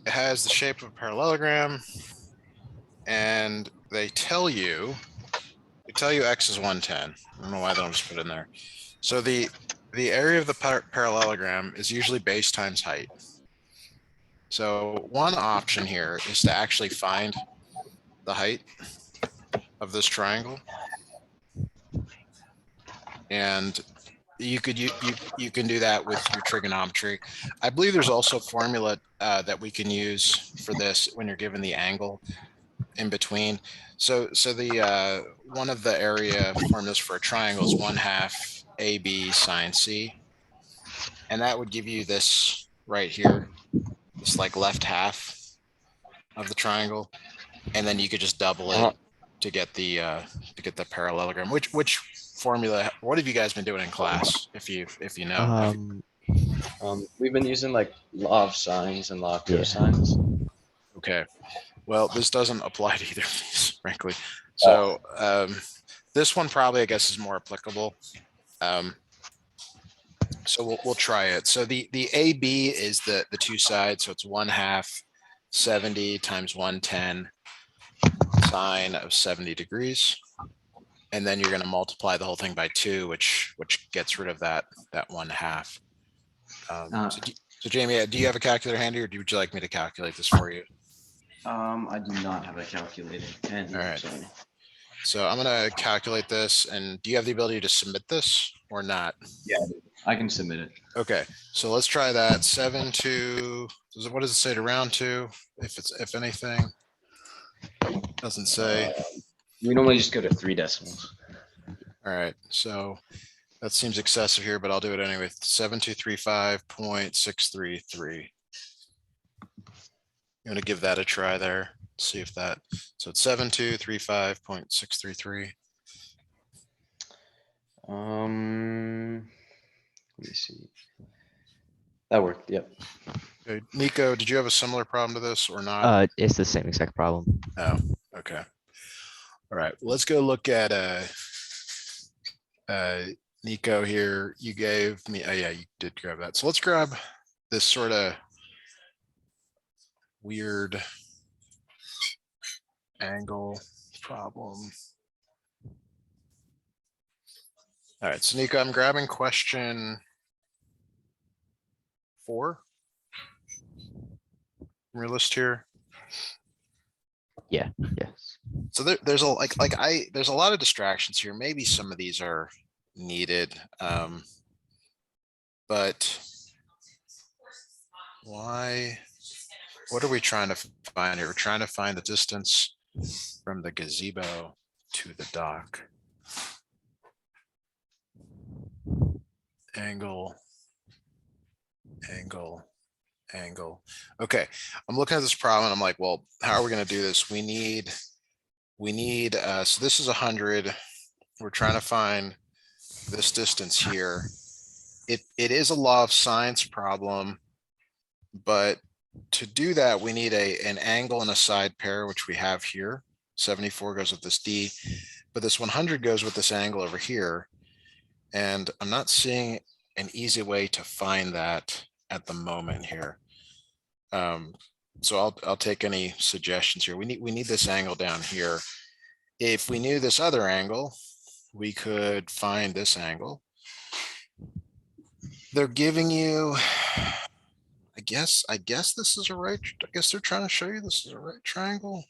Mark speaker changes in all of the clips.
Speaker 1: has the shape of a parallelogram, and they tell you x is 110. I don't know why they don't just put it in there. So the area of the parallelogram is usually base times height. So one option here is to actually find the height of this triangle, and you can do that with your trigonometry. I believe there's also a formula that we can use for this when you're given the angle in between. So the one of the area formulas for a triangle is 1/2 AB sine C, and that would give you this right here, this like left half of the triangle, and then you could just double it to get the parallelogram. Which formula? What have you guys been doing in class? If you know.
Speaker 2: We've been using like law of sines and law of cosines.
Speaker 1: Okay. Well, this doesn't apply to either of these, frankly. So this one probably, I guess, is more applicable. So we'll try it. So the AB is the two sides. So it's 1/2 70 times 110 sine of 70 degrees. And then you're going to multiply the whole thing by 2, which gets rid of that 1/2. So Jamie, do you have a calculator handy, or would you like me to calculate this for you?
Speaker 3: I do not have a calculator.
Speaker 1: All right. So I'm going to calculate this. And do you have the ability to submit this or not?
Speaker 3: Yeah, I can submit it.
Speaker 1: Okay. So let's try that. 7 to, what does it say to round to? If anything, doesn't say.
Speaker 3: We normally just go to 3 decimals.
Speaker 1: All right. So that seems excessive here, but I'll do it anyway. 7235.633. I'm going to give that a try there. See if that, so it's 7235.633.
Speaker 3: Let me see. That worked. Yep.
Speaker 1: Okay. Niko, did you have a similar problem to this or not?
Speaker 4: It's the same exact problem.
Speaker 1: Oh, okay. All right. Let's go look at Niko here. You gave me, oh yeah, you did grab that. So let's grab this sort of weird angle problem. All right, so Niko, I'm grabbing question 4 from your list here.
Speaker 4: Yeah. Yes.
Speaker 1: So there's a there's a lot of distractions here. Maybe some of these are needed, but why? What are we trying to find here? We're trying to find the distance from the gazebo to the dock. Angle. Okay, I'm looking at this problem and I'm like, well, how are we going to do this? We need so this is 100. We're trying to find this distance here. It is a law of sines problem, but to do that, we need an angle and a side pair, which we have here. 74 goes with this D, but this 100 goes with this angle over here. And I'm not seeing an easy way to find that at the moment here. So I'll take any suggestions here. We need this angle down here. If we knew this other angle, we could find this angle. They're giving you, I guess this is a right. I guess they're trying to show you this is a right triangle.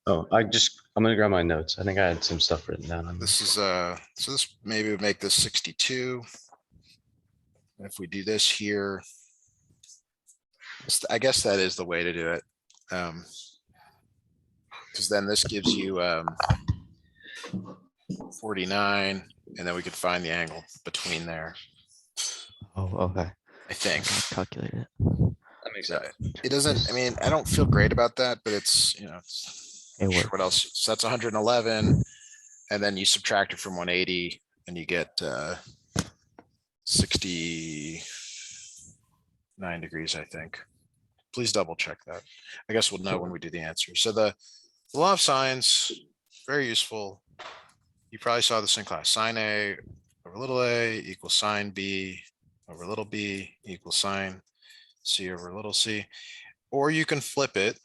Speaker 2: Oh, I'm gonna grab my notes. I think I had some stuff written down on
Speaker 1: this. Is so this maybe would make this 62. And if we do this here, I guess that is the way to do it. Because then this gives you 49, and then we could find the angle between there.
Speaker 4: Oh, okay.
Speaker 1: I think.
Speaker 4: Calculate it.
Speaker 2: That makes sense.
Speaker 1: It doesn't, I mean, I don't feel great about that, but it's, you know,
Speaker 4: Sure,
Speaker 1: what else? So that's 111, and then you subtract it from 180 and you get 69 degrees, I think. Please double check that. I guess we'll know when we do the answer. So the law of sines, very useful. You probably saw this in class. Sine A over little a equals sine B over little b equals sine C over little c. Or you can flip it,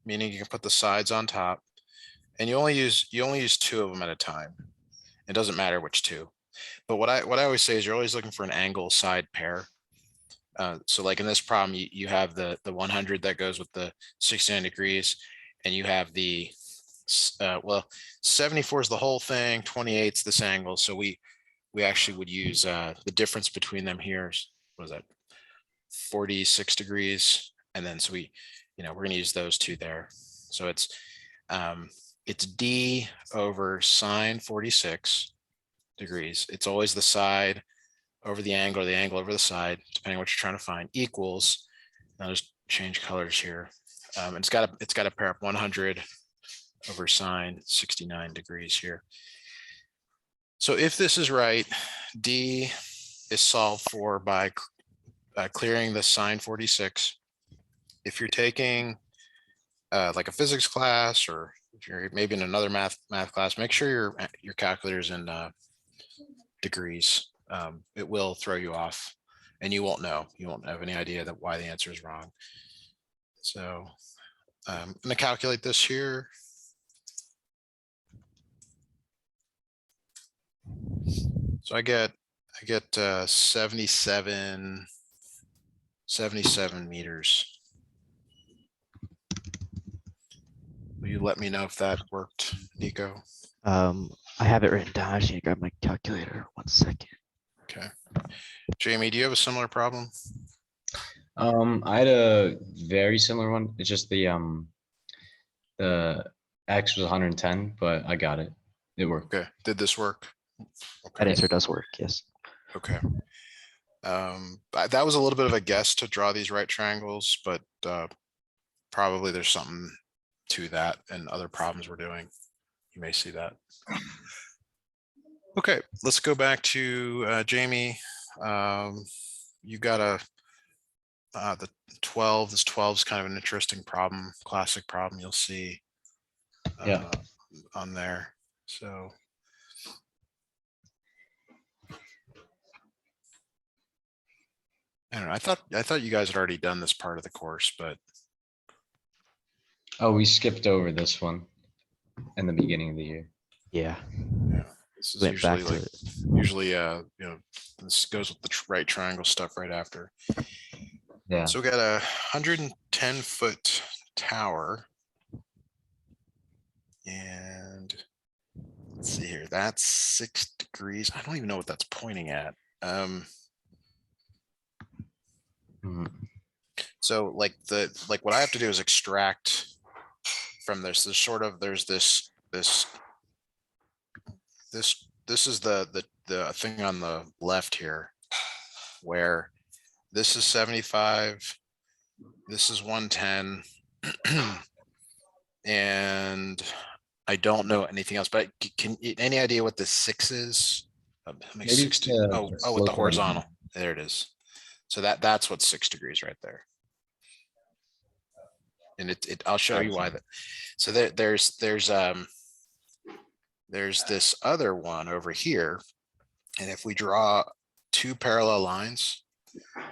Speaker 1: meaning you can put the sides on top, and you only use two of them at a time. It doesn't matter which two. But what I always say is you're always looking for an angle side pair. So like in this problem, you have the 100 that goes with the 69 degrees, and you have the well, 74 is the whole thing, 28 is this angle. So we actually would use the difference between them here. What is that? 46 degrees. And then so we're going to use those two there. So it's D over sine 46 degrees. It's always the side over the angle or the angle over the side, depending on what you're trying to find, equals. I'll just change colors here. It's got to pair up 100 over sine 69 degrees here. So if this is right, D is solved for by clearing the sine 46. If you're taking like a physics class, or if you're maybe in another math class, make sure your calculator's in degrees. It will throw you off, and you won't know. You won't have any idea that why the answer is wrong. So I'm going to calculate this here. So I get 77 meters. Will you let me know if that worked, Niko?
Speaker 4: I have it written down. I just need to grab my calculator. 1 second.
Speaker 1: Okay. Jamie, do you have a similar problem?
Speaker 3: I had a very similar one. It's just the X was 110, but I got it. It worked.
Speaker 1: Okay. Did this work?
Speaker 4: That answer does work. Yes.
Speaker 1: Okay. That was a little bit of a guess to draw these right triangles, but probably there's something to that and other problems we're doing. You may see that. Okay, let's go back to Jamie. You got the 12. This 12 is kind of an interesting problem, classic problem you'll see on there. So I don't know. I thought you guys had already done this part of the course, but
Speaker 3: Oh, we skipped over this one in the beginning of the year.
Speaker 4: Yeah.
Speaker 1: this is
Speaker 4: Went back
Speaker 1: usually
Speaker 4: to
Speaker 1: like
Speaker 4: it.
Speaker 1: this goes with the right triangle stuff right after.
Speaker 3: Yeah.
Speaker 1: So we got a 110-foot tower. And let's see here, that's 6 degrees. I don't even know what that's pointing at. So like what I have to do is extract from this. There's this is the thing on the left here, where this is 75, this is 110, and I don't know anything else, but any idea what the 6 is?
Speaker 3: Maybe
Speaker 1: 60.
Speaker 3: it's,
Speaker 1: Oh, with
Speaker 3: slope
Speaker 1: the
Speaker 3: of
Speaker 1: horizontal. There it is. So that's what 6 degrees right there. And I'll show you why that. So there's this other one over here. And if we draw 2 parallel lines,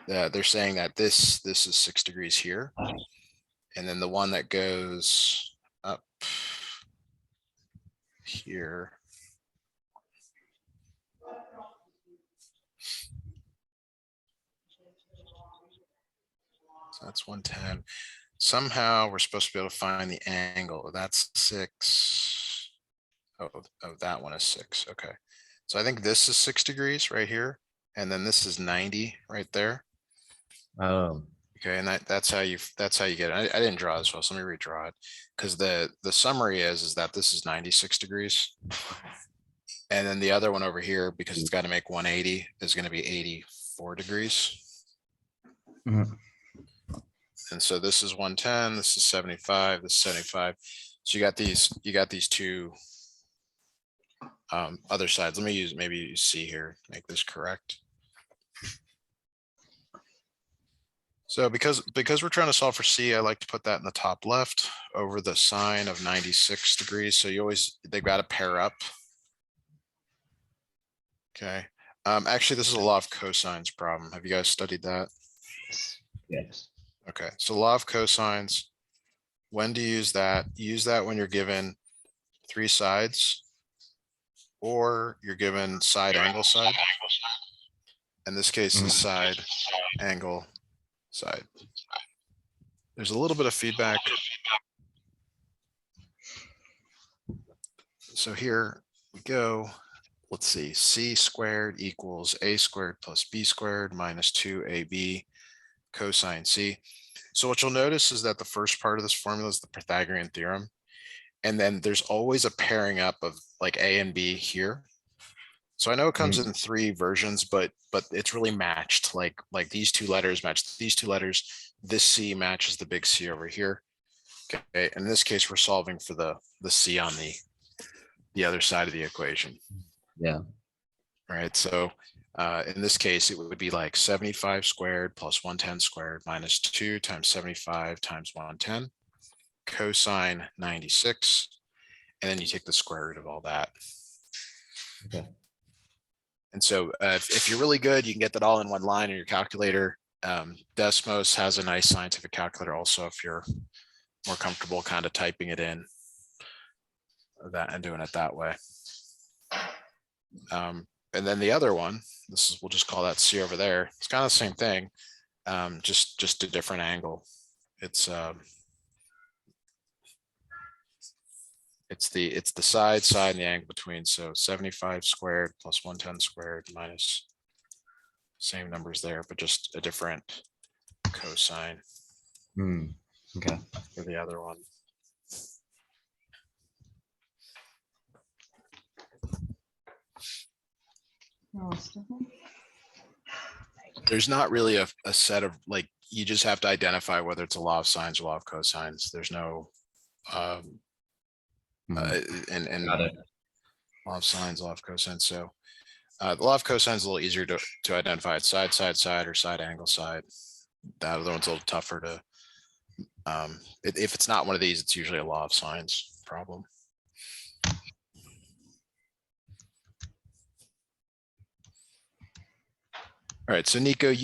Speaker 1: they're saying that this is 6 degrees here. And then the one that goes up here. So that's 110. Somehow we're supposed to be able to find the angle. That's 6. Oh, that one is 6. Okay. So I think this is 6 degrees right here. And then this is 90 right there. Okay, and that's how you get it. I didn't draw this well, so let me redraw it. Because the summary is that this is 96 degrees. And then the other one over here, because it's got to make 180, is going to be 84 degrees.
Speaker 3: Mhm.
Speaker 1: And so this is 110, this is 75, this is 75. So you got these two other sides. Let me maybe use C here, make this correct. So because we're trying to solve for C, I like to put that in the top left over the sine of 96 degrees. So they've got to pair up. Okay. Actually, this is a law of cosines problem. Have you guys studied that?
Speaker 4: Yes.
Speaker 1: Okay, so law of cosines. When do you use that? You use that when you're given 3 sides, or you're given side, angle, side. In this case is side, angle, side. There's a little bit of feedback. So here we go. Let's see, c squared equals a squared plus b squared minus 2ab cosine c. So what you'll notice is that the first part of this formula is the Pythagorean theorem. And then there's always a pairing up of like a and b here. So I know it comes in 3 versions, but it's really matched. Like these 2 letters match these 2 letters. This c matches the big C over here. Okay, in this case, we're solving for the c on the other side of the equation.
Speaker 3: Yeah.
Speaker 1: Right. So in this case, it would be like 75 squared plus 110 squared minus 2 times 75 times 110 cosine 96. And then you take the square root of all that.
Speaker 3: Okay.
Speaker 1: And so if you're really good, you can get that all in one line in your calculator. Desmos has a nice scientific calculator also if you're more comfortable kind of typing it in that and doing it that way. And then the other one, this is, we'll just call that C over there. It's kind of the same thing, just a different angle. It's the side, and the angle between. So 75 squared plus 110 squared minus same numbers there, but just a different cosine
Speaker 3: Okay.
Speaker 1: for the other one. There's not really a set of like, you just have to identify whether it's a law of sines or law of cosines. There's no and
Speaker 3: Got it.
Speaker 1: law of sines, law of cosines. So the law of cosines is a little easier to identify. It's side, side, side, or side, angle, side. That other one's a little tougher to. If it's not one of these, it's usually a law of sines problem. All right, so Niko,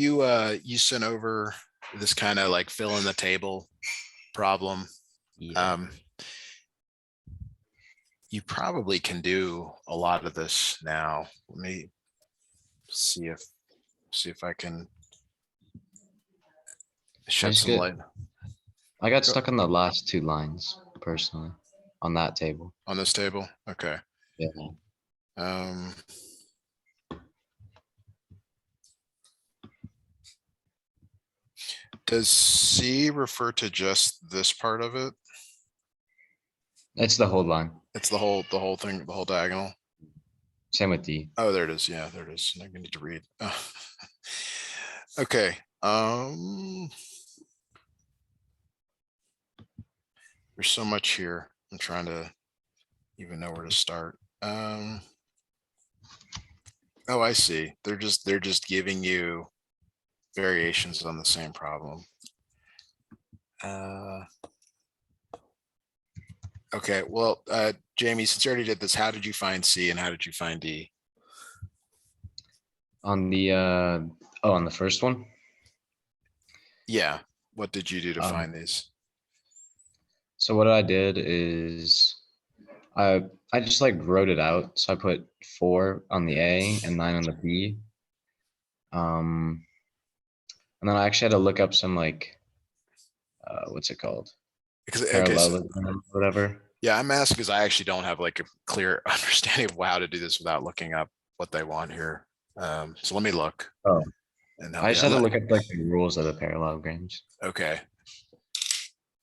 Speaker 1: you sent over this kind of like fill in the table problem.
Speaker 4: Yeah.
Speaker 1: You probably can do a lot of this now. Let me see if I can shed
Speaker 3: just
Speaker 1: some
Speaker 3: get-
Speaker 1: light
Speaker 3: I got stuck on the last 2 lines personally on that table.
Speaker 1: on this table. Okay.
Speaker 3: Yeah.
Speaker 1: Does C refer to just this part of it?
Speaker 3: It's the whole line.
Speaker 1: It's the whole thing, the whole diagonal.
Speaker 3: Same with D.
Speaker 1: Oh, there it is. Yeah, there it is. I'm gonna need to read. Okay. There's so much here. I'm trying to even know where to start. Oh, I see. They're just giving you variations on the same problem. Okay, well, Jamie, since you already did this, how did you find C and how did you find D?
Speaker 3: On the on the first one.
Speaker 1: Yeah, what did you do to
Speaker 3: Um,
Speaker 1: find these?
Speaker 3: So what I did is I just like wrote it out. So I put 4 on the A and 9 on the B. And then I actually had to look up some like what's it called?
Speaker 1: Because okay,
Speaker 3: Parallelogram, whatever.
Speaker 1: yeah, I'm asking because I actually don't have like a clear understanding of how to do this without looking up what they want here. So let me look.
Speaker 3: Oh.
Speaker 1: And
Speaker 3: I just had to look up like the rules of the parallelograms.
Speaker 1: Okay.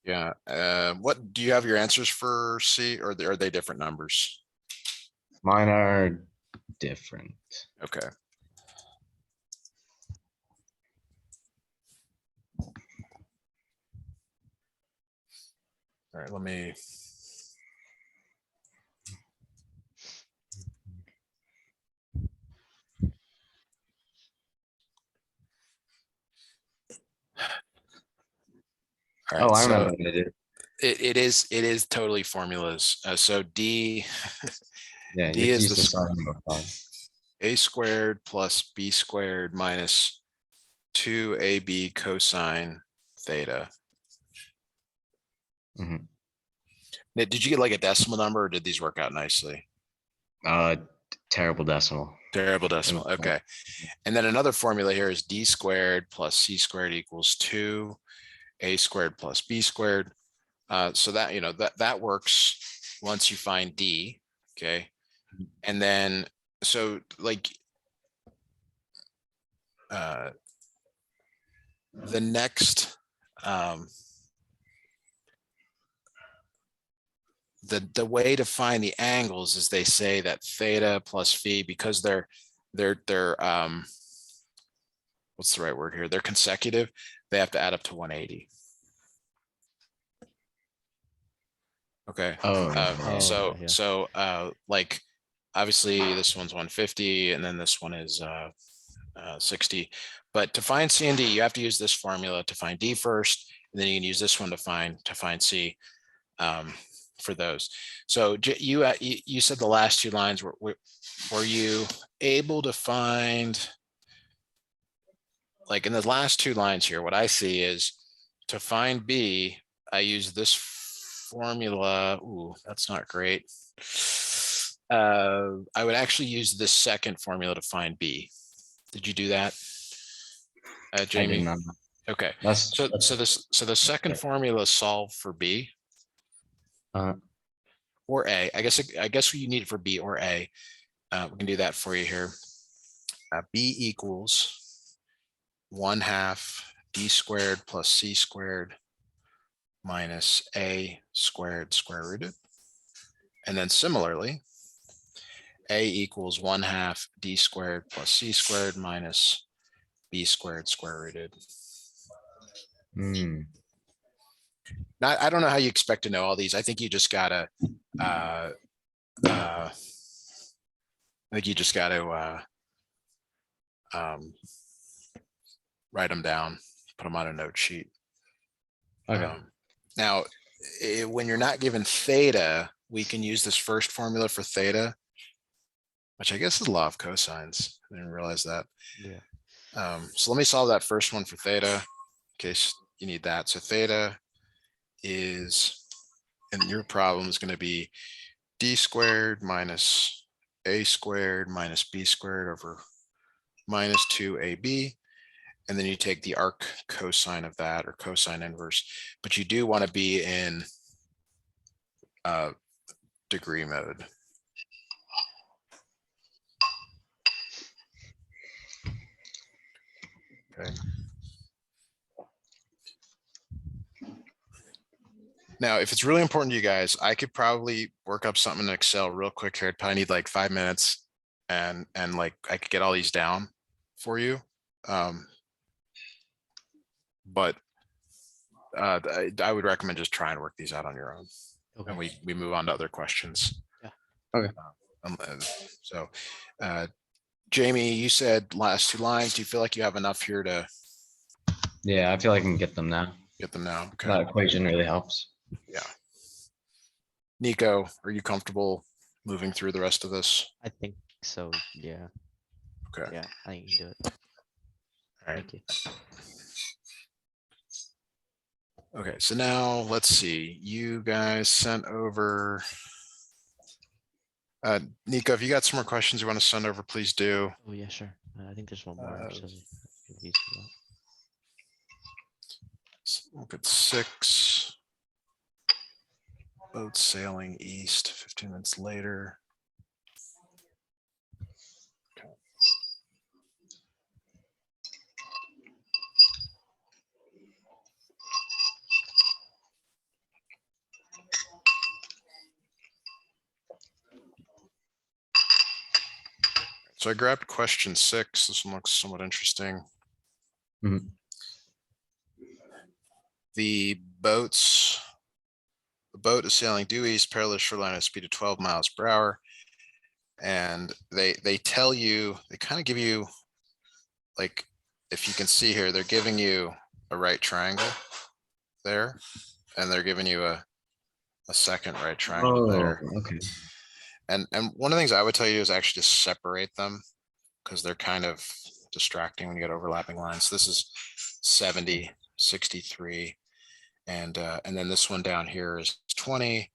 Speaker 1: Yeah. What do you have your answers for C, or are they different numbers?
Speaker 3: Mine are different.
Speaker 1: Okay. All right, let me. All right,
Speaker 3: Oh, I
Speaker 1: so
Speaker 3: remember what I did.
Speaker 1: it is totally formulas. So D,
Speaker 3: Yeah,
Speaker 1: D
Speaker 3: you
Speaker 1: is
Speaker 3: use
Speaker 1: the
Speaker 3: the sign number 5.
Speaker 1: A squared plus B squared minus 2AB cosine theta.
Speaker 3: Mhm.
Speaker 1: Now, did you get like a decimal number or did these work out nicely?
Speaker 3: Terrible decimal.
Speaker 1: Terrible decimal.
Speaker 3: Okay.
Speaker 1: Okay. And then another formula here is d squared plus c squared equals 2a squared plus b squared. So that, you know, that works once you find d. Okay. And then, so like, the next, the way to find the angles is they say that theta plus phi, because they're what's the right word here? They're consecutive. They have to add up to 180. Okay.
Speaker 3: Oh, yeah.
Speaker 4: okay, yeah.
Speaker 1: So like obviously this one's 150 and then this one is 60. But to find C and D, you have to use this formula to find D first, and then you can use this one to find C for those. So you said the last two lines were you able to find, like in the last two lines here, what I see is to find B, I use this formula. Ooh, that's not great. I would actually use this second formula to find B. Did you do that, Jamie?
Speaker 3: I did not.
Speaker 1: Okay.
Speaker 3: That's
Speaker 1: So the second formula solve for B or A. I guess you need it for B or A. We can do that for you here. B equals 1/2 d squared plus c squared minus a squared square rooted. And then similarly, A equals 1/2 d squared plus c squared minus b squared square rooted. Now, I don't know how you expect to know all these. I think you just gotta, write them down, put them on a note sheet.
Speaker 3: okay.
Speaker 1: Now, when you're not given theta, we can use this first formula for theta, which I guess is law of cosines. I didn't realize that.
Speaker 4: Yeah.
Speaker 1: So let me solve that first one for theta in case you need that. So theta is, in your problem, is going to be d squared minus a squared minus b squared over minus 2ab. And then you take the arc cosine of that, or cosine inverse, but you do want to be in degree mode. Okay. Now, if it's really important to you guys, I could probably work up something in Excel real quick here. I'd probably need like 5 minutes, and like I could get all these down for you. But I would recommend just try and work these out on your own.
Speaker 4: Okay.
Speaker 1: And we move on to other questions.
Speaker 4: Yeah.
Speaker 3: Okay.
Speaker 1: So, Jamie, you said last two lines. Do you feel like you have enough here to
Speaker 3: Yeah, I feel like I can get them now.
Speaker 1: get them now? Okay.
Speaker 3: That equation really helps.
Speaker 1: Yeah. Niko, are you comfortable moving through the rest of this?
Speaker 4: I think so. Yeah.
Speaker 1: Okay.
Speaker 4: Yeah. I think you can do it.
Speaker 1: All right.
Speaker 4: Thank you.
Speaker 1: Okay, so now let's see. You guys sent over. Niko, if you got some more questions you want to send over, please do.
Speaker 4: Oh yeah, sure. I think there's one more. So confused about.
Speaker 1: Let's look at 6. Boat sailing east 15 minutes later. Okay. So I grabbed question 6. This one looks somewhat interesting.
Speaker 3: Mhm.
Speaker 1: The boat is sailing due east, parallel shoreline at a speed of 12 miles per hour. And they tell you, they kind of give you, like, if you can see here, they're giving you a right triangle there, and they're giving you a second right triangle there.
Speaker 3: Okay.
Speaker 1: And one of the things I would tell you is actually just separate them, because they're kind of distracting when you get overlapping lines. This is 70 63. And then this one down here is 20.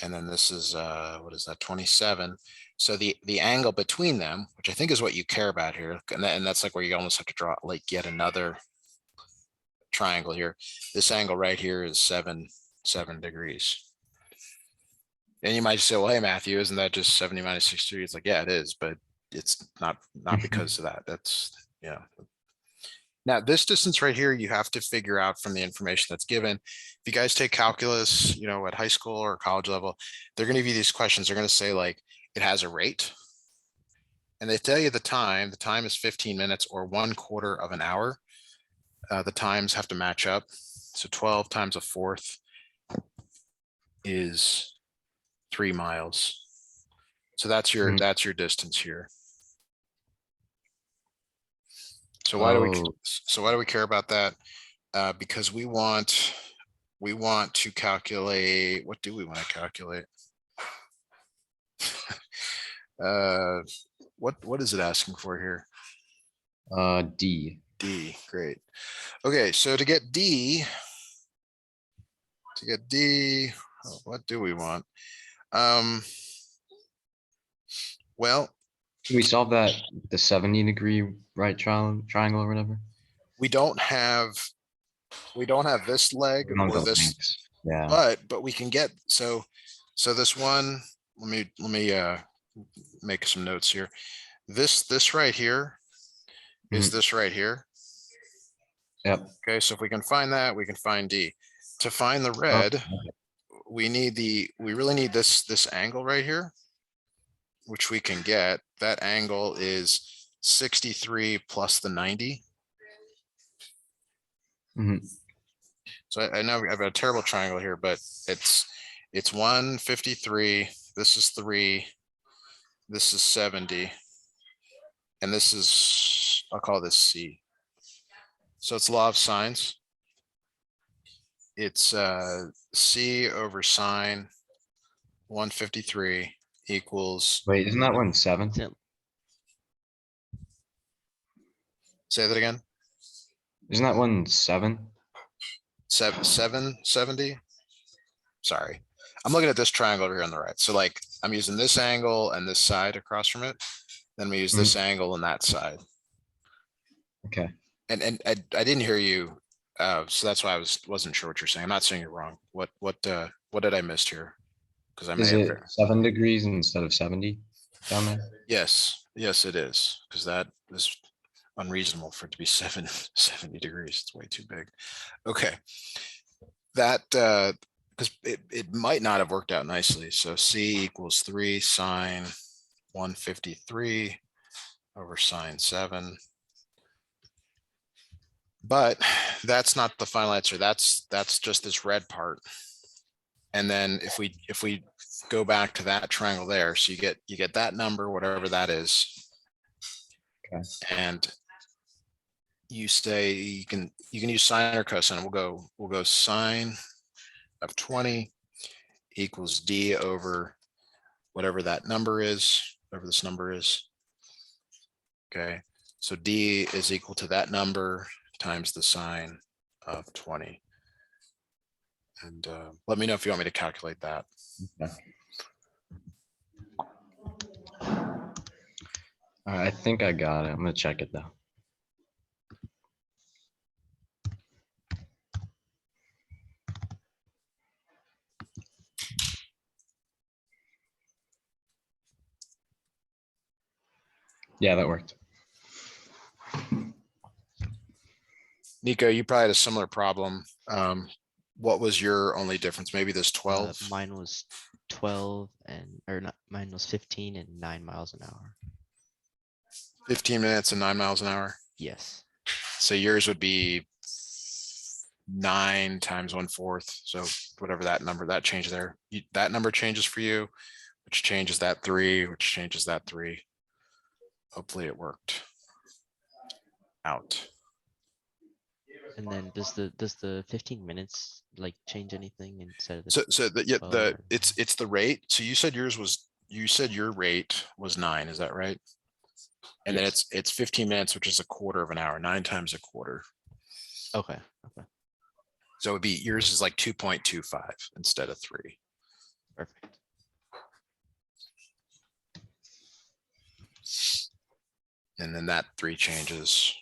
Speaker 1: And then this is, what is that, 27. So the angle between them, which I think is what you care about here, and that's like where you almost have to draw like yet another triangle here. This angle right here is 7 degrees. And you might say, well, hey, Matthew, isn't that just 70 minus 63? It's like, yeah, it is, but it's not because of that. That's, yeah. Now, this distance right here, you have to figure out from the information that's given. If you guys take calculus, at high school or college level, they're going to give you these questions. They're going to say like, it has a rate. And they tell you the time. The time is 15 minutes or 1/4 of an hour. The times have to match up. So 12 times a fourth is 3 miles. So that's your distance here. So why do we care about that? Because we want to calculate, what do we want to calculate? What is it asking for here?
Speaker 3: D.
Speaker 1: D, great. Okay, so to get D, what do we want? Well,
Speaker 3: Can we solve that the 70-degree right triangle or whatever?
Speaker 1: we don't have this leg
Speaker 3: We don't
Speaker 1: or
Speaker 3: go
Speaker 1: this,
Speaker 3: lengths. Yeah.
Speaker 1: but we can get, so this one, let me make some notes here. This right here is this right here.
Speaker 3: Yep.
Speaker 1: Okay, so if we can find that, we can find D. To find the red, we really need this angle right here, which we can get. That angle is 63 plus the 90. So I know I've got a terrible triangle here, but it's 153. This is 3. This is 70. And this is, I'll call this C. So it's law of sines. It's C over sine 153 equals.
Speaker 3: Wait, isn't that one 7?
Speaker 1: Say that again.
Speaker 3: Isn't that one 7?
Speaker 1: 770. Sorry, I'm looking at this triangle over here on the right. So like I'm using this angle and this side across from it. Then we use this angle and that side.
Speaker 3: Okay.
Speaker 1: And I didn't hear you. So that's why I wasn't sure what you're saying. I'm not saying you're wrong. What did I miss here? Because I may
Speaker 3: Is
Speaker 1: have.
Speaker 3: it 7 degrees instead of 70 down there?
Speaker 1: Yes, it is. Because that is unreasonable for it to be 70 degrees. It's way too big. Okay. That because it might not have worked out nicely. So C equals 3 sine 153 over sine 7. But that's not the final answer. That's just this red part. And then if we go back to that triangle there, so you get that number, whatever that is.
Speaker 3: Okay.
Speaker 1: And you say you can use sine or cosine. We'll go sine of 20 equals D over whatever that number is, whatever this number is. Okay, so D is equal to that number times the sine of 20. And let me know if you want me to calculate that.
Speaker 3: Okay. All right, I think I got it. I'm gonna check it though. Yeah, that worked.
Speaker 1: Niko, you probably had a similar problem. What was your only difference? Maybe this 12?
Speaker 4: Mine was 12 or not, mine was 15 and 9 miles an hour.
Speaker 1: 15 minutes and 9 miles an hour.
Speaker 4: Yes.
Speaker 1: So yours would be 9 times 1/4. So whatever that number, that change there, that number changes for you, which changes that 3, which changes that 3. Hopefully it worked out.
Speaker 4: And then does the 15 minutes like change anything instead of the
Speaker 1: So the
Speaker 4: 12 or-
Speaker 1: it's the rate. So you said your rate was 9, is that right? And then
Speaker 4: Yes.
Speaker 1: it's 15 minutes, which is 1/4 of an hour, 9 times 1/4.
Speaker 4: Okay.
Speaker 1: So it'd be, yours is like 2.25 instead of 3.
Speaker 4: Perfect.
Speaker 1: And then that 3 changes.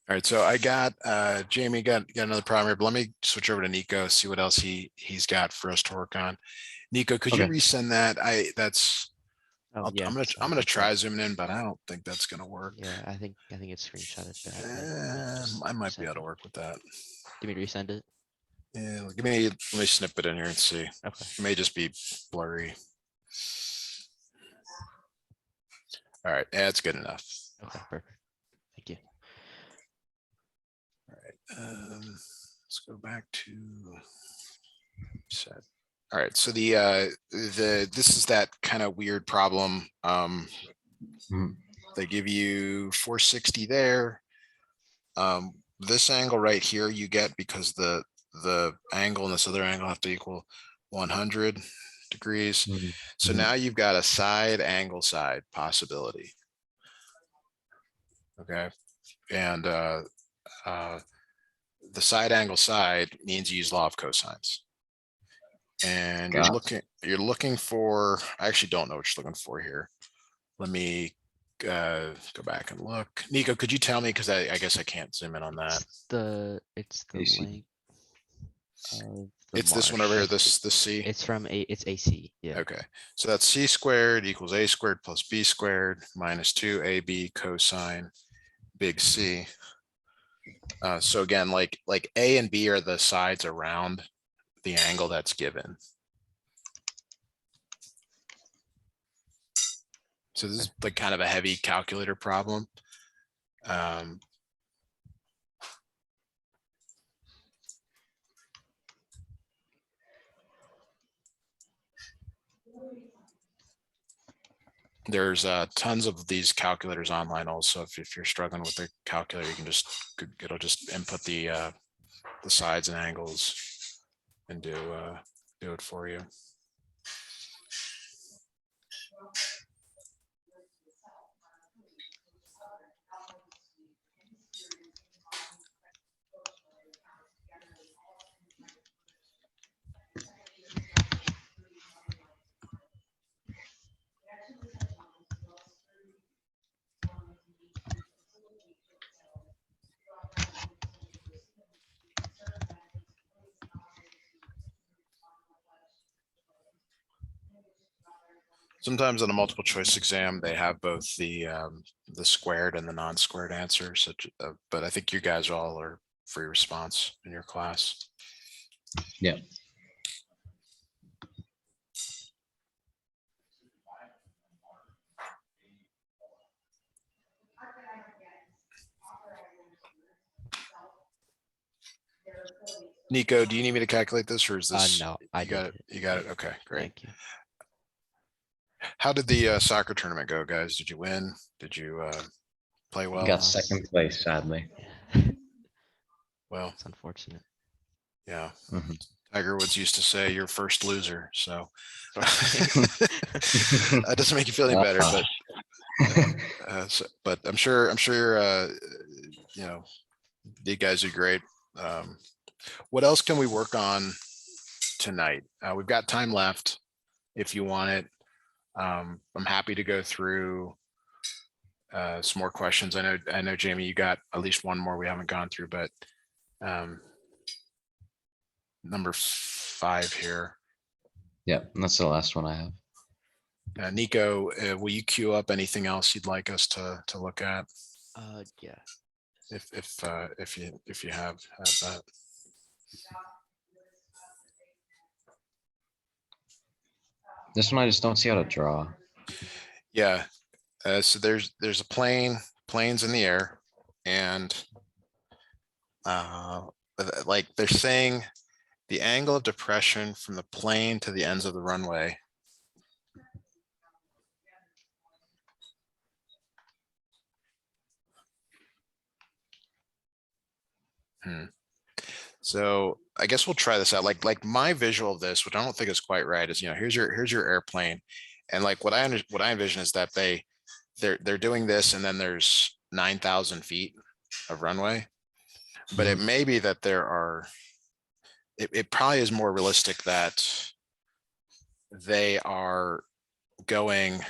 Speaker 1: All right, so I got Jamie got another problem here, but let me switch over to Niko, see what else he's got for us to work on. Niko, could you
Speaker 3: Okay.
Speaker 1: resend that? I'm
Speaker 4: Yeah.
Speaker 1: gonna
Speaker 4: so
Speaker 1: I'm
Speaker 4: I
Speaker 1: gonna
Speaker 4: think
Speaker 1: try
Speaker 4: that-
Speaker 1: zooming in, but I don't think that's gonna work.
Speaker 4: Yeah, I think it's screenshotted bad. Let me just
Speaker 1: I might be able
Speaker 4: resend
Speaker 1: to
Speaker 4: it.
Speaker 1: work with that.
Speaker 4: Do you want me to resend it?
Speaker 1: Yeah, let me snip it in here and see.
Speaker 4: Okay.
Speaker 1: It may just be blurry. All right, yeah, it's good enough.
Speaker 4: Okay, perfect. Thank you.
Speaker 1: All right, let's go back to set. All right, so this is that kind of weird problem.
Speaker 3: Mhm.
Speaker 1: They give you 460 there. This angle right here you get because the angle and this other angle have to equal 100 degrees.
Speaker 3: Mhm.
Speaker 1: So
Speaker 3: Mhm.
Speaker 1: now you've got a side angle side possibility. Okay, and the side angle side means you use law of cosines. And
Speaker 3: Gotcha.
Speaker 1: you're looking for, I actually don't know what you're looking for here. Let me go back and look. Niko, could you tell me? Because I guess I can't zoom in on that.
Speaker 4: It's the
Speaker 3: AC.
Speaker 4: length of the
Speaker 1: It's this one over here,
Speaker 4: marsh.
Speaker 1: this C.
Speaker 4: It's AC. Yeah.
Speaker 1: Okay, so that's C squared equals A squared plus B squared minus 2AB cosine big C. So again, like A and B are the sides around the angle that's given. So this is like kind of a heavy calculator problem. There's tons of these calculators online also. If you're struggling with the calculator, you can it'll just input the sides and angles and do it for you. Sometimes in a multiple choice exam, they have both the squared and the non-squared answer. But I think you guys all are free response in your class.
Speaker 3: Yeah.
Speaker 1: Niko, do you need me to calculate this, or is this?
Speaker 4: No, I
Speaker 1: You got
Speaker 4: did
Speaker 1: it. You got it. Okay, great.
Speaker 4: Thank you.
Speaker 1: How did the soccer tournament go, guys? Did you win? Did you play well?
Speaker 3: Got second place, sadly.
Speaker 4: Yeah.
Speaker 1: Well,
Speaker 4: It's unfortunate.
Speaker 1: yeah.
Speaker 3: Mhm.
Speaker 1: Tiger Woods used to say you're first loser, so that doesn't make you feel any better, but but I'm sure you know, you guys are great. What else can we work on tonight? We've got time left if you want it. I'm happy to go through some more questions. I know Jamie, you got at least one more we haven't gone through, but number 5 here.
Speaker 3: Yeah, that's the last one I have.
Speaker 1: Niko, will you queue up anything else you'd like us to look at?
Speaker 4: Yeah.
Speaker 1: If you have that.
Speaker 3: This one I just don't see how to draw.
Speaker 1: Yeah. So there's a plane's in the air, and like they're saying the angle of depression from the plane to the ends of the runway. So I guess we'll try this out. Like my visual of this, which I don't think is quite right, is here's your airplane, and like what I envision is that they're doing this, and then there's 9,000 feet of runway, but it may be that there are. It probably is more realistic that they are going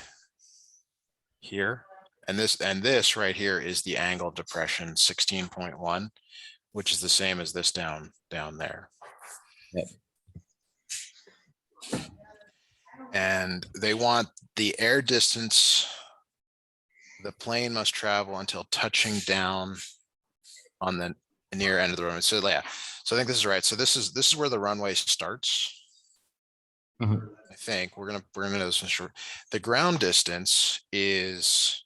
Speaker 1: here, and this right here is the angle of depression 16.1, which is the same as this down there.
Speaker 3: Yep.
Speaker 1: And they want the air distance the plane must travel until touching down on the near end of the runway. So yeah, so I think this is right. So this is where the runway starts.
Speaker 3: Mhm.
Speaker 1: I think we're gonna know this for sure. The ground distance is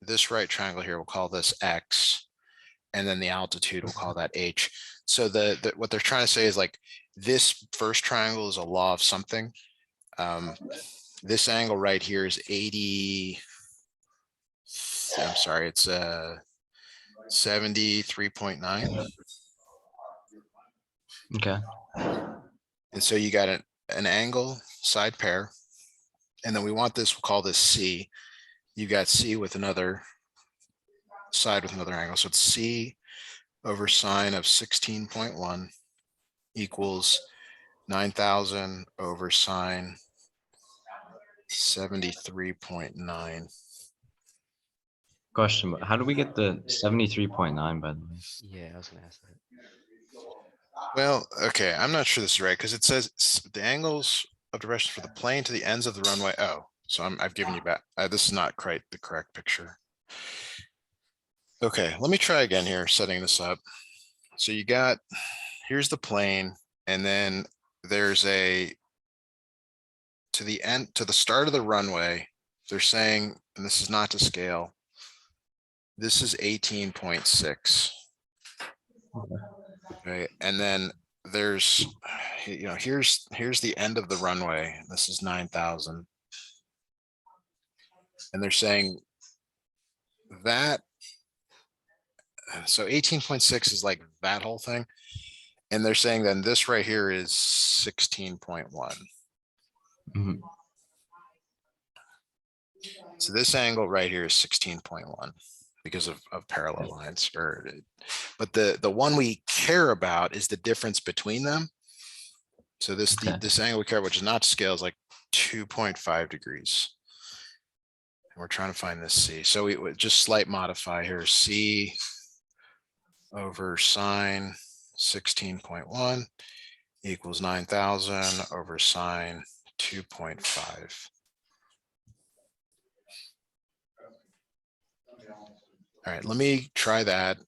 Speaker 1: this right triangle here. We'll call this X, and then the altitude we'll call that H. So what they're trying to say is like this first triangle is a law of something. This angle right here is 80. I'm sorry, it's 73.9.
Speaker 3: Okay.
Speaker 1: And so you got an angle side pair, and then we want this, we'll call this C. You got C with another side with another angle. So it's C over sine of 16.1 equals 9,000 over sine 73.9.
Speaker 3: Question, how do we get the 73.9 by the way?
Speaker 4: Yeah, I was gonna ask that.
Speaker 1: Well, okay, I'm not sure this is right because it says the angles of direction for the plane to the ends of the runway. Oh, so I've given you back. This is not quite the correct picture. Okay, let me try again here, setting this up. So you got, here's the plane, and then there's to the start of the runway, they're saying, and this is not to scale, this is 18.6. Okay, and then there's, here's the end of the runway. This is 9,000. And they're saying that, so 18.6 is like that whole thing. And they're saying then this right here is 16.1.
Speaker 3: Mhm.
Speaker 1: So this angle right here is 16.1 because of parallel lines. But the one we care about is the difference between them. So this angle we care about, which is not to scale, is like 2.5 degrees. And we're trying to find this C. So we would just slight modify here, C over sine 16.1 equals 9,000 over sine 2.5. All right, let me try that.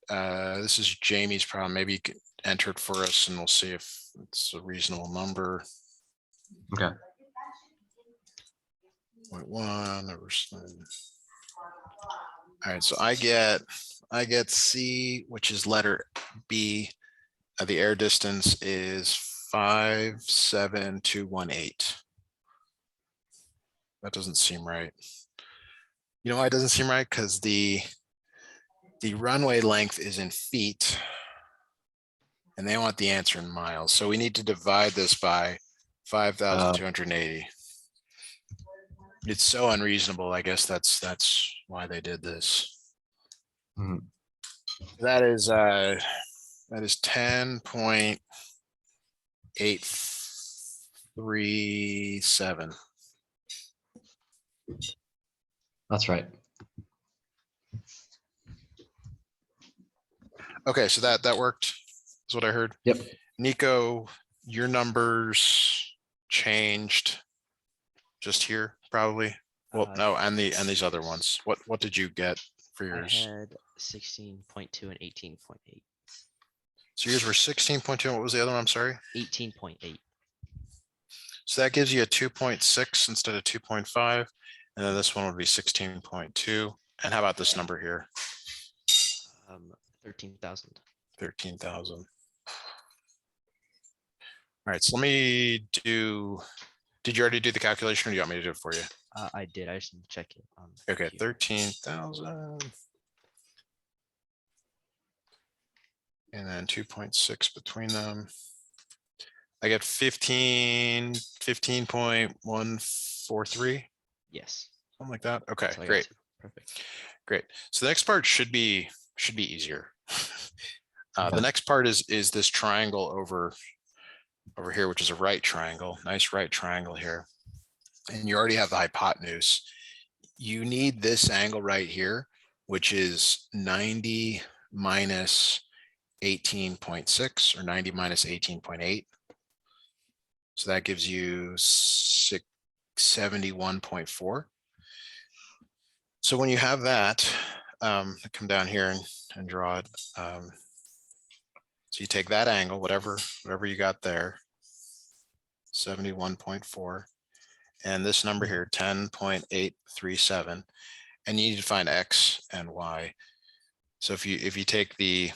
Speaker 1: This is Jamie's problem. Maybe you could enter it for us and we'll see if it's a reasonable number.
Speaker 3: Okay.
Speaker 1: 0.1 over sine. All right, so I get C, which is letter B. The air distance is 57218. That doesn't seem right. You know why it doesn't seem right? Because the runway length is in feet, and they want the answer in miles. So we need to divide this by 5,280. It's so unreasonable. I guess that's why they did this.
Speaker 3: Mhm.
Speaker 1: That is 10.837.
Speaker 3: That's right.
Speaker 1: Okay, so that worked. Is what I heard.
Speaker 3: Yep.
Speaker 1: Niko, your numbers changed just here, probably. Well, no, and these other ones. What did you get for
Speaker 4: I
Speaker 1: yours?
Speaker 4: had 16.2 and 18.8.
Speaker 1: So yours were 16.2. And what was the other one? I'm sorry.
Speaker 4: 18.8.
Speaker 1: So that gives you a 2.6 instead of 2.5. And then this one would be 16.2. And how about this number here?
Speaker 4: 13,000.
Speaker 1: 13,000. All right, so let me do, did you already do the calculation or do you want me to do it for you?
Speaker 4: I did. I just need to check it on. the
Speaker 1: Okay,
Speaker 4: computer.
Speaker 1: 13,000. And then 2.6 between them. I get 15.143,
Speaker 4: Yes.
Speaker 1: something like that. Okay,
Speaker 4: that's what I got
Speaker 1: great,
Speaker 4: too. Perfect.
Speaker 1: great. So the next part should be easier. The
Speaker 3: Okay.
Speaker 1: next part is this triangle over here, which is a right triangle. Nice right triangle here. And you already have the hypotenuse. You need this angle right here, which is 90 minus 18.6 or 90 minus 18.8. So that gives you 671.4. So when you have that, come down here and draw it. So you take that angle, whatever you got there, 71.4, and this number here, 10.837, and you need to find X and Y. So if you take the,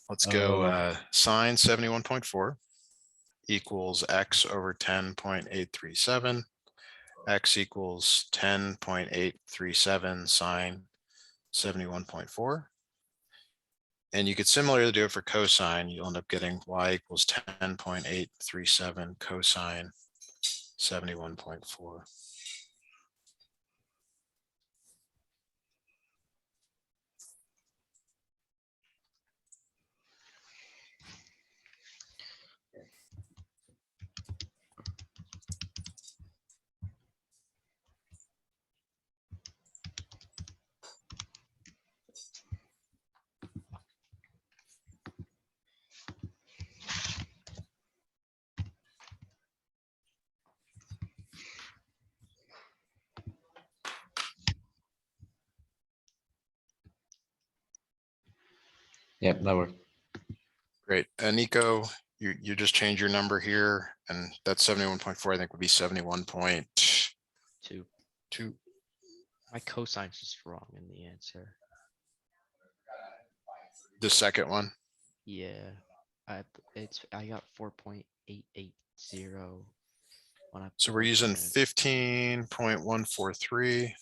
Speaker 1: let's go sine 71.4 equals X over 10.837. X equals 10.837 sine 71.4. And you could similarly do it for cosine. You'll end up getting Y equals 10.837 cosine 71.4.
Speaker 3: Yep, that worked.
Speaker 1: Great. Niko, you just change your number here, and that's 71.4, I think would be 71.2.
Speaker 4: Two. My cosine's just wrong in the answer.
Speaker 1: The second one.
Speaker 4: Yeah. I got 4.880 when I.
Speaker 1: So we're
Speaker 4: looked
Speaker 1: using
Speaker 4: at it.
Speaker 1: 15.143.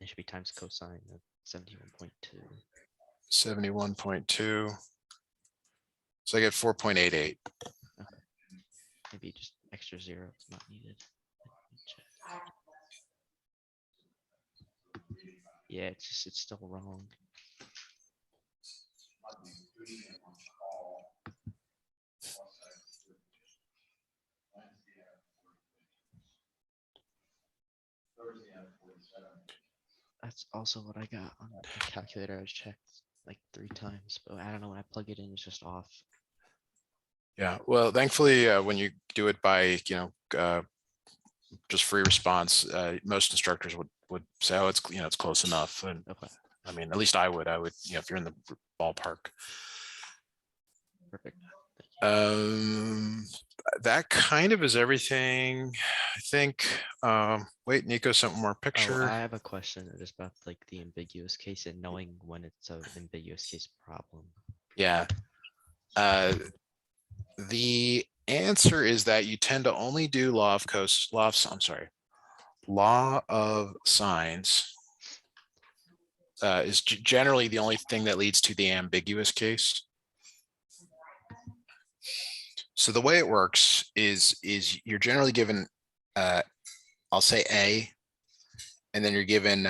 Speaker 4: It should be times cosine of 71.2.
Speaker 1: 71.2. So I get 4.88.
Speaker 4: Maybe just extra zero is not needed. Let me check. Yeah, it's still wrong. That's also what I got on the calculator. I checked like 3 times, but I don't know when I plug it in, it's just off.
Speaker 1: Yeah, well, thankfully, when you do it by, just free response, most instructors would say, oh, it's, it's close enough. And
Speaker 4: Okay,
Speaker 1: I mean, at least I would, if you're in the ballpark.
Speaker 4: perfect. Thank you.
Speaker 1: That kind of is everything, I think. Wait, Niko sent one more
Speaker 4: Oh,
Speaker 1: picture.
Speaker 4: I have a question just about like the ambiguous case and knowing when it's an ambiguous case problem.
Speaker 1: Yeah. The answer is that you tend to only do law of sines is generally the only thing that leads to the ambiguous case. So the way it works is you're generally given, I'll say A, and then you're given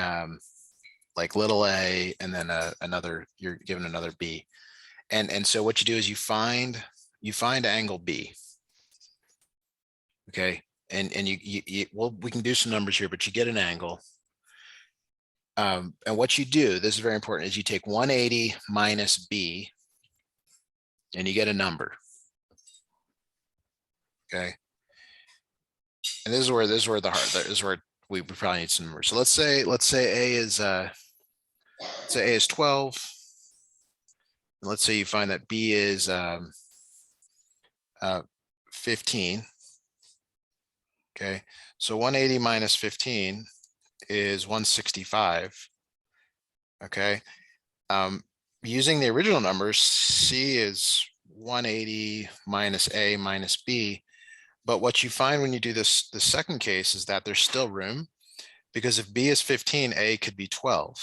Speaker 1: like little a, and then you're given another B. And so what you do is you find angle B. Okay. And well, we can do some numbers here, but you get an angle. And what you do, this is very important, is you take 180 minus B and you get a number. Okay. And this is where we probably need some numbers. So let's say A is say A is 12. And let's say you find that B is 15. Okay, so 180 minus 15 is 165. Okay. Using the original numbers, C is 180 minus A minus B. But what you find when you do this, the second case is that there's still room, because if B is 15, A could be 12.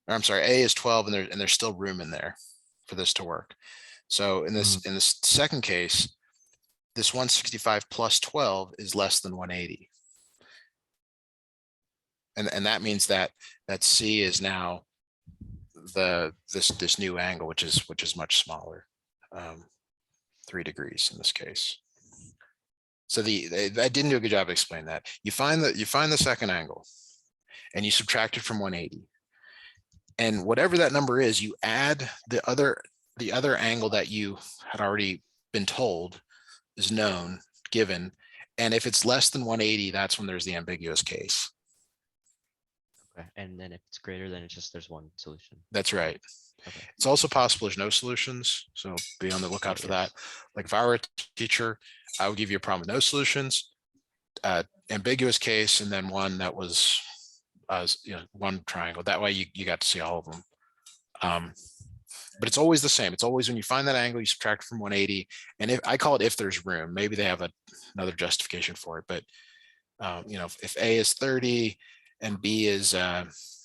Speaker 1: Or I'm sorry, A is 12 and there's still room in there for this to work. So in this second case, this 165 plus 12 is less than 180. And that means that C is now this new angle, which is much smaller, 3 degrees in this case. So I didn't do a good job of explaining that. You find the second angle and you subtract it from 180. And whatever that number is, you add the other angle that you had already been told is known, given. And if it's less than 180, that's when there's the ambiguous case.
Speaker 4: Okay. And then if it's greater, then it's just there's one solution.
Speaker 1: That's right.
Speaker 4: Okay.
Speaker 1: It's also possible there's no solutions, so be on the lookout for that. Like if I were a teacher, I would give you a problem with no solutions, ambiguous case, and then one that was one triangle. That way you got to see all of them. But it's always the same. It's always when you find that angle, you subtract from 180. And if I call it if there's room, maybe they have another justification for it. But if A is 30 and B is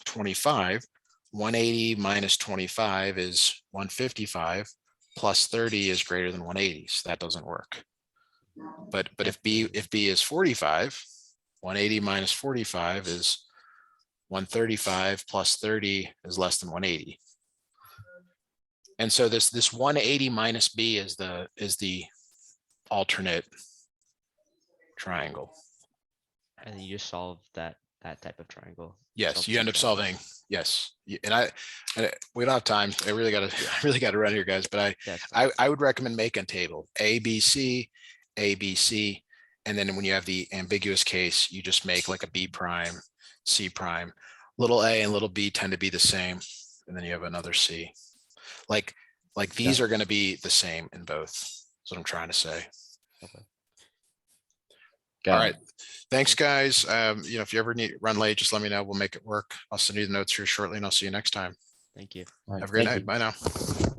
Speaker 1: 25, 180 minus 25 is 155, plus 30 is greater than 180. So that doesn't work. But if B is 45, 180 minus 45 is 135, plus 30 is less than 180. And so this 180 minus B is the alternate triangle.
Speaker 4: And you just solve that type of triangle.
Speaker 1: Yes, you end up solving. Yes, and we don't have time. I really got to run here, guys. But I would recommend making a table A, B, C, and then when you have the ambiguous case, you just make like a B prime, C prime. Little a and little b tend to be the same, and then you have another C. Like these are going to be the same in both. That's what I'm trying to say.
Speaker 4: Okay.
Speaker 1: All right. Thanks, guys. If you ever need run late, just let me know. We'll make it work. I'll send you the notes here shortly, and I'll see you next time.
Speaker 4: Thank you.
Speaker 3: All right,
Speaker 1: Have a great
Speaker 3: thank
Speaker 1: night.
Speaker 3: you.
Speaker 1: Bye now.